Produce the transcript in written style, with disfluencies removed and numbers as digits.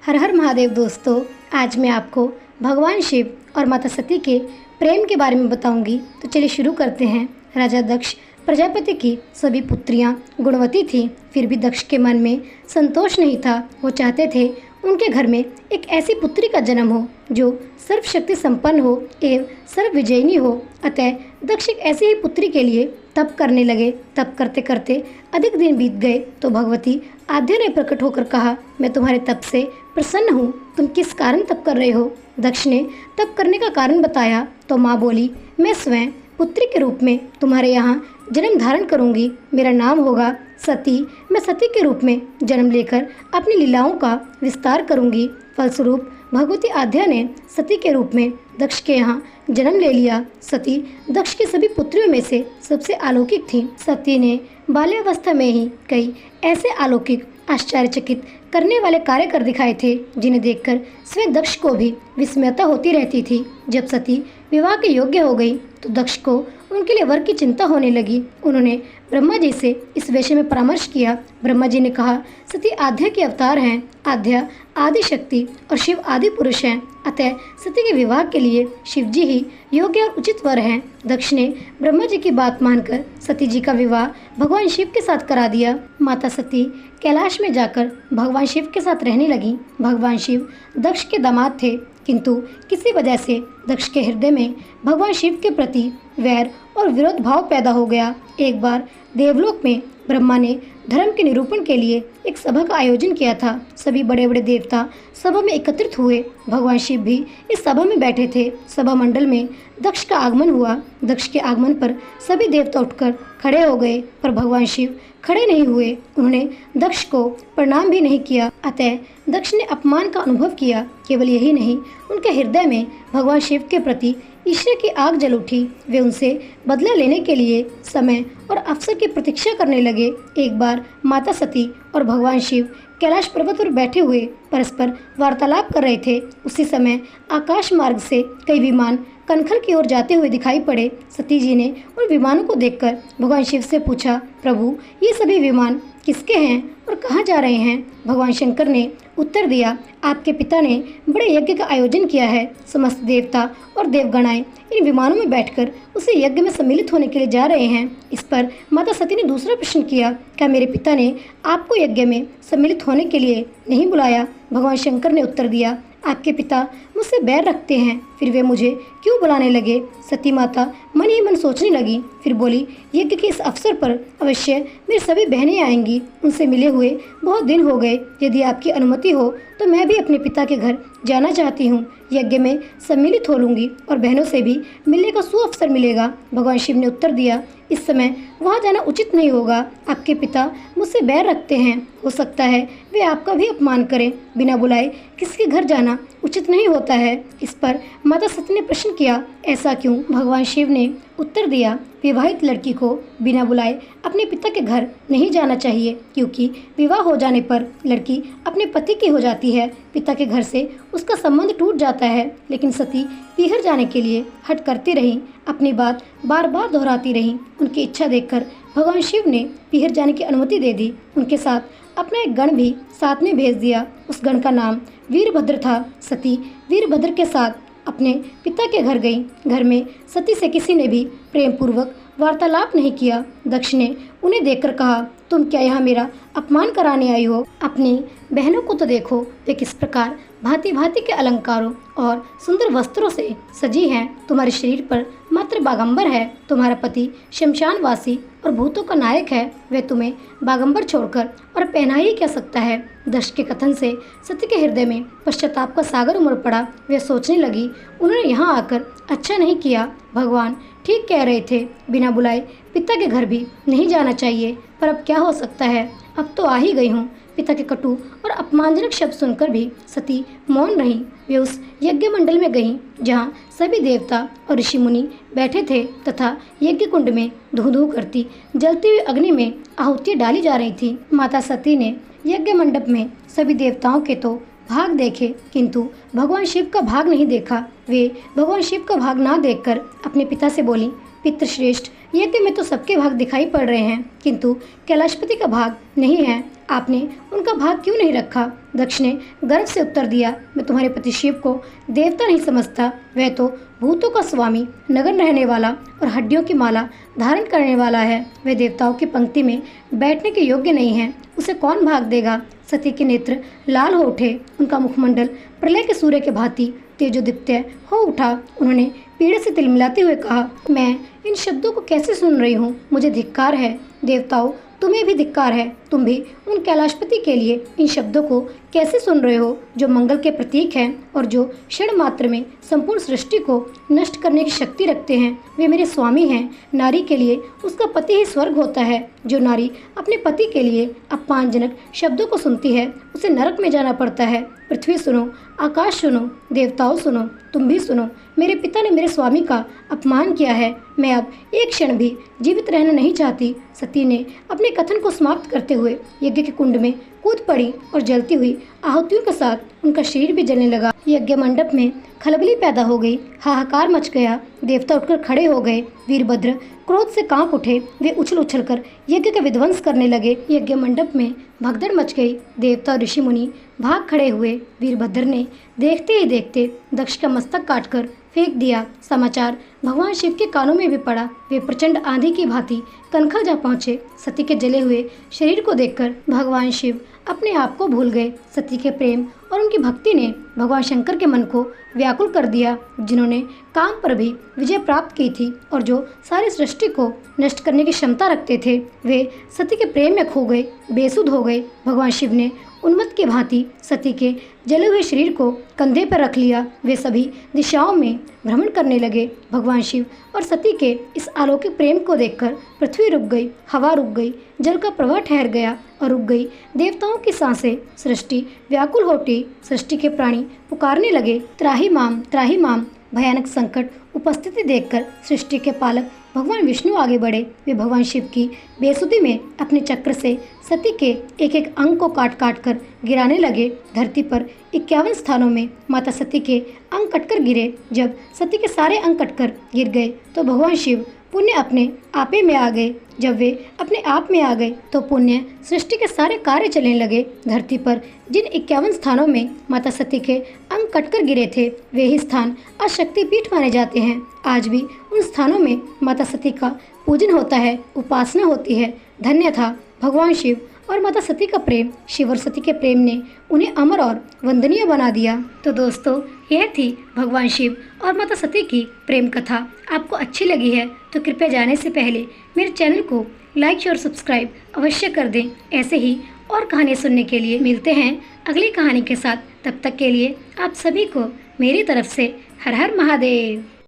हर हर महादेव दोस्तों, आज मैं आपको भगवान शिव और माता सती के प्रेम के बारे में बताऊंगी। तो चलिए शुरू करते हैं। राजा दक्ष प्रजापति की सभी पुत्रियां गुणवती थीं, फिर भी दक्ष के मन में संतोष नहीं था। वो चाहते थे उनके घर में एक ऐसी पुत्री का जन्म हो जो सर्वशक्ति संपन्न हो एवं सर्वविजयिनी हो। अतः दक्ष एक ऐसी ही पुत्री के लिए तप करने लगे। तप करते करते अधिक दिन बीत गए तो भगवती आद्या ने प्रकट होकर कहा, मैं तुम्हारे तप से प्रसन्न हूँ। तुम किस कारण तप कर रहे हो? दक्ष ने तप करने का कारण बताया तो माँ बोली, मैं स्वयं पुत्री के रूप में तुम्हारे यहाँ जन्म धारण करूंगी। मेरा नाम होगा सती। मैं सती के रूप में जन्म लेकर अपनी लीलाओं का विस्तार करूंगी। फलस्वरूप भगवती आद्या ने सती के रूप में दक्ष के यहाँ जन्म ले लिया। सती दक्ष की सभी पुत्रियों में से सबसे अलौकिक थी। सती ने बाल्यावस्था में ही कई ऐसे अलौकिक आश्चर्यचकित करने वाले कार्य कर दिखाए थे जिन्हें देखकर स्वयं दक्ष को भी विस्मयता होती रहती थी। जब सती विवाह के योग्य हो गई तो दक्ष को उनके लिए वर की चिंता होने लगी। उन्होंने ब्रह्मा जी से इस विषय में परामर्श किया। ब्रह्मा जी ने कहा, सती आद्या के अवतार हैं। आद्या आदि शक्ति और शिव आदि पुरुष हैं। अतः सती के विवाह के लिए शिव जी ही योग्य और उचित वर हैं। दक्ष ने ब्रह्मा जी की बात मानकर सती जी का विवाह भगवान शिव के साथ करा दिया। माता सती कैलाश में जाकर भगवान शिव के साथ रहने लगी। भगवान शिव दक्ष के दामाद थे, किंतु किसी वजह से दक्ष के हृदय में भगवान शिव के प्रति वैर और विरोध भाव पैदा हो गया। एक बार देवलोक में ब्रह्मा ने धर्म के निरूपण के लिए एक सभा का आयोजन किया था। सभी बड़े बड़े देवता सभा में एकत्रित हुए। भगवान शिव भी इस सभा में बैठे थे। सभा मंडल में दक्ष का आगमन हुआ। दक्ष के आगमन पर सभी देवता उठकर खड़े हो गए, पर भगवान शिव खड़े नहीं हुए। उन्होंने दक्ष को प्रणाम भी नहीं किया। अतः दक्ष ने अपमान का अनुभव किया। केवल यही नहीं, उनके हृदय में भगवान शिव के प्रति ईर्ष्या की आग जल उठी। वे उनसे बदला लेने के लिए समय और अवसर की प्रतीक्षा करने लगे। एक बार माता सती और भगवान शिव कैलाश पर्वत पर बैठे हुए परस्पर वार्तालाप कर रहे थे। उसी समय आकाश मार्ग से कई विमान कनखल की ओर जाते हुए दिखाई पड़े। सती जी ने उन विमानों को देखकर भगवान शिव से पूछा, प्रभु ये सभी विमान किसके हैं और कहाँ जा रहे हैं? भगवान शंकर ने उत्तर दिया, आपके पिता ने बड़े यज्ञ का आयोजन किया है। समस्त देवता और देवगणाएं इन विमानों में बैठकर उसे यज्ञ में सम्मिलित होने के लिए जा रहे हैं। इस पर माता सती ने दूसरा प्रश्न किया, क्या मेरे पिता ने आपको यज्ञ में सम्मिलित होने के लिए नहीं बुलाया? भगवान शंकर ने उत्तर दिया, आपके पिता मुझसे बैर रखते हैं, फिर वे मुझे क्यों बुलाने लगे? सती माता मन ही मन सोचने लगी, फिर बोली, यज्ञ के इस अवसर पर अवश्य मेरी सभी बहनें आएंगी। उनसे मिले हुए बहुत दिन हो गए। यदि आपकी अनुमति हो तो मैं भी अपने पिता के घर जाना चाहती हूँ। यज्ञ में सम्मिलित हो लूँगी और बहनों से भी मिलने का सुअवसर मिलेगा। भगवान शिव ने उत्तर दिया, इस समय वहाँ जाना उचित नहीं होगा। आपके पिता मुझसे बैर रखते हैं। हो सकता है वे आपका भी अपमान करें। बिना बुलाए किसी के घर जाना उचित नहीं होता है। इस पर माता सती ने प्रश्न किया, ऐसा क्यों? भगवान शिव ने उत्तर दिया, विवाहित लड़की को बिना बुलाए अपने पिता के घर नहीं जाना चाहिए, क्योंकि विवाह हो जाने पर लड़की अपने पति की हो जाती है। पिता के घर से उसका संबंध टूट जाता है। लेकिन सती पीहर जाने के लिए हट करती रही, अपनी बात बार बार दोहराती रही। उनकी इच्छा देखकर भगवान शिव ने पीहर जाने की अनुमति दे दी। उनके साथ अपना एक गण भी साथ में भेज दिया। उस गण का नाम वीरभद्र था। सती वीरभद्र के साथ अपने पिता के घर गई। घर में सती से किसी ने भी प्रेम पूर्वक वार्तालाप नहीं किया। दक्ष ने उन्हें देखकर कहा, तुम क्या यहाँ मेरा अपमान कराने आई हो? अपनी बहनों को तो देखो, वे किस प्रकार भांति भांति के अलंकारों और सुंदर वस्त्रों से सजी हैं। तुम्हारे शरीर पर मात्र बागंबर है। तुम्हारा पति शमशानवासी और भूतों का नायक है। वे तुम्हें बागंबर छोड़कर और पहना ही क्या सकता है? दक्ष के कथन से सती के हृदय में पश्चाताप का सागर उमड़ पड़ा। वे सोचने लगी, उन्होंने यहाँ आकर अच्छा नहीं किया। भगवान ठीक कह रहे थे, बिना बुलाए पिता के घर भी नहीं जाना चाहिए। पर अब क्या हो सकता है? अब तो आ ही गई हूँ। पिता के कटु और अपमानजनक शब्द सुनकर भी सती मौन रही। वे उस यज्ञ मंडल में गईं, जहाँ सभी देवता और ऋषि मुनि बैठे थे तथा यज्ञ कुंड में धू धू करती जलती हुई अग्नि में आहुतियाँ डाली जा रही थी। माता सती ने यज्ञ मंडप में सभी देवताओं के तो भाग देखे, किंतु भगवान शिव का भाग नहीं देखा। वे भगवान शिव का भाग ना देखकर अपने पिता से बोली, पितृश्रेष्ठ, यज्ञ में तो सबके भाग दिखाई पड़ रहे हैं, किंतु कैलाशपति का भाग नहीं है। आपने उनका भाग क्यों नहीं रखा? दक्ष ने गर्व से उत्तर दिया, मैं तुम्हारे पति शिव को देवता नहीं समझता। वह तो भूतों का स्वामी, नगन रहने वाला और हड्डियों की माला धारण करने वाला है। वह देवताओं की पंक्ति में बैठने के योग्य नहीं है। उसे कौन भाग देगा? सती के नेत्र लाल हो उठे। उनका मुखमंडल प्रलय के सूर्य के भांति तेजोदीप्त हो उठा। उन्होंने पीड़े से तिलमिलाते हुए कहा, मैं इन शब्दों को कैसे सुन रही हूँ? मुझे धिक्कार है। देवताओं, तुम्हें भी धिक्कार है। तुम भी उन कैलाशपति के लिए इन शब्दों को कैसे सुन रहे हो, जो मंगल के प्रतीक हैं और जो क्षण मात्र में संपूर्ण सृष्टि को नष्ट करने की शक्ति रखते हैं। वे मेरे स्वामी हैं। नारी के लिए उसका पति ही स्वर्ग होता है। जो नारी अपने पति के लिए अपमानजनक शब्दों को सुनती है, उसे नरक में जाना पड़ता है। पृथ्वी सुनो, आकाश सुनो, देवताओं सुनो, तुम भी सुनो। मेरे पिता ने मेरे स्वामी का अपमान किया है। मैं अब एक क्षण भी जीवित रहना नहीं चाहती। सती ने अपने कथन को समाप्त करते हुए यज्ञ के कुंड में कूद पड़ी और जलती हुई आहुतियों के साथ उनका शरीर भी जलने लगा। यज्ञ मंडप में खलबली पैदा हो गई। हाहाकार मच गया। देवता उठकर खड़े हो गए। वीरभद्र क्रोध से कांप उठे। वे उछल उछल कर यज्ञ का विध्वंस करने लगे। यज्ञ मंडप में भगदड़ मच गई। देवता और ऋषि मुनि भाग खड़े हुए। वीरभद्र ने देखते ही देखते दक्ष का मस्तक काटकर फेंक दिया। समाचार भगवान शिव के कानों में भी पड़ा। वे प्रचंड आंधी की भांति कनखल जा पहुँचे। सती के जले हुए शरीर को देखकर भगवान शिव अपने आप को भूल गए। सती के प्रेम और उनकी भक्ति ने भगवान शंकर के मन को व्याकुल कर दिया, जिन्होंने काम पर भी विजय प्राप्त की थी और जो सारी सृष्टि को नष्ट करने की क्षमता रखते थे। वे सती के प्रेम में खो गए, बेसुध हो गए। भगवान शिव ने उन्मत्त की भांति सती के जले हुए शरीर को कंधे पर रख लिया। वे सभी दिशाओं में भ्रमण करने लगे। भगवान शिव और सती के इस अलौकिक प्रेम को देखकर पृथ्वी रुक गई, हवा रुक गई, जल का प्रवाह ठहर गया और रुक गई देवताओं की सांसें। सृष्टि व्याकुल हो उठी। सृष्टि के प्राणी पुकारने लगे, त्राही माम, त्राही माम। भयानक संकट उपस्थिति देखकर सृष्टि के पालक भगवान विष्णु आगे बढ़े। वे भगवान शिव की बेसुधी में अपने चक्र से सती के एक एक अंग को काट काट कर गिराने लगे। धरती पर 51 स्थानों में माता सती के अंग कटकर गिरे। जब सती के सारे अंग कटकर गिर गए तो भगवान शिव पुण्य अपने आपे में आ गए। जब वे अपने आप में आ गए तो पुण्य सृष्टि के सारे कार्य चलने लगे। धरती पर जिन 51 स्थानों में माता सती के अंग कटकर गिरे थे, वे ही स्थान आज शक्तिपीठ माने जाते हैं। आज भी उन स्थानों में माता सती का पूजन होता है, उपासना होती है। धन्य था भगवान शिव और माता सती का प्रेम। शिव और सती के प्रेम ने उन्हें अमर और वंदनीय बना दिया। तो दोस्तों, यह थी भगवान शिव और माता सती की प्रेम कथा। आपको अच्छी लगी है तो कृपया जाने से पहले मेरे चैनल को लाइक और सब्सक्राइब अवश्य कर दें। ऐसे ही और कहानियाँ सुनने के लिए मिलते हैं अगली कहानी के साथ। तब तक के लिए आप सभी को मेरी तरफ से हर हर महादेव।